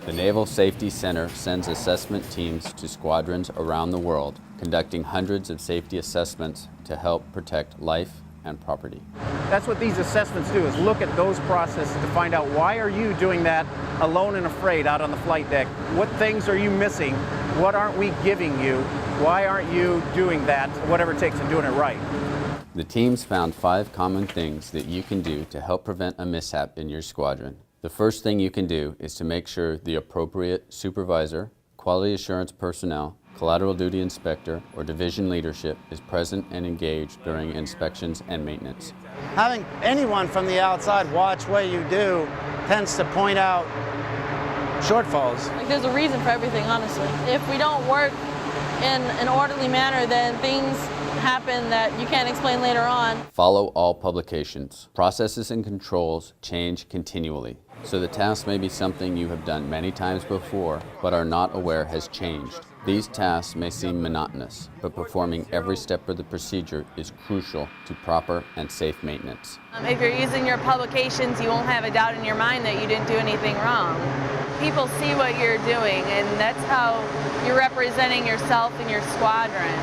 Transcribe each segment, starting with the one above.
The Naval Safety Center sends assessment teams to squadrons around the world, conducting hundreds of safety assessments to help protect life and property. That's what these assessments do, is look at those processes to find out why are you doing that alone and afraid out on the flight deck? What things are you missing? What aren't we giving you? Why aren't you doing that, whatever it takes, and doing it right? The teams found 5 common things that you can do to help prevent a mishap in your squadron. The first thing you can do is to make sure the appropriate supervisor, quality assurance personnel, collateral duty inspector, or division leadership is present and engaged during inspections and maintenance. Having anyone from the outside watch what you do tends to point out shortfalls. There's a reason for everything, honestly. If we don't work in an orderly manner, then things happen that you can't explain later on. Follow all publications. Processes and controls change continually, so the task may be something you have done many times before but are not aware has changed. These tasks may seem monotonous, but performing every step of the procedure is crucial to proper and safe maintenance. If you're using your publications, you won't have a doubt in your mind that you didn't do anything wrong. People see what you're doing, and that's how you're representing yourself and your squadron.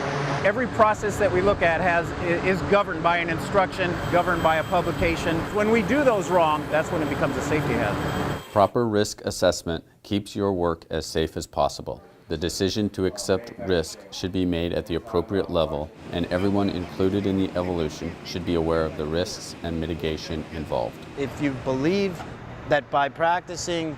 Every process that we look at is governed by an instruction, governed by a publication. When we do those wrong, that's when it becomes a safety hazard. Proper risk assessment keeps your work as safe as possible. The decision to accept risk should be made at the appropriate level, and everyone included in the evolution should be aware of the risks and mitigation involved. If you believe that by practicing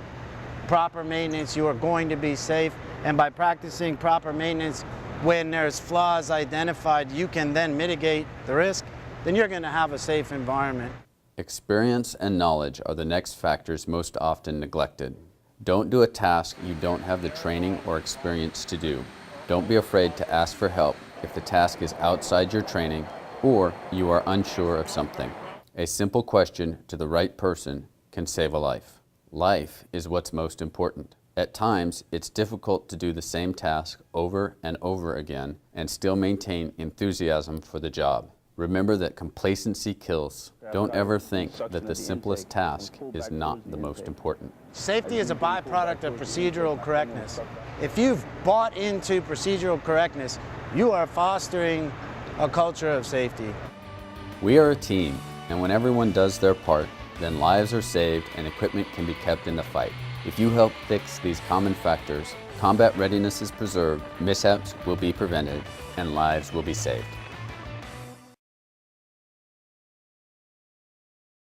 proper maintenance you are going to be safe, and by practicing proper maintenance when there's flaws identified you can then mitigate the risk, then you're going to have a safe environment. Experience and knowledge are the next factors most often neglected. Don't do a task you don't have the training or experience to do. Don't be afraid to ask for help if the task is outside your training or you are unsure of something. A simple question to the right person can save a life. Life is what's most important. At times, it's difficult to do the same task over and over again and still maintain enthusiasm for the job. Remember that complacency kills. Don't ever think that the simplest task is not the most important. Safety is a byproduct of procedural correctness. If you've bought into procedural correctness, you are fostering a culture of safety. We are a team, and when everyone does their part, then lives are saved and equipment can be kept in the fight. If you help fix these common factors, combat readiness is preserved, mishaps will be prevented, and lives will be saved.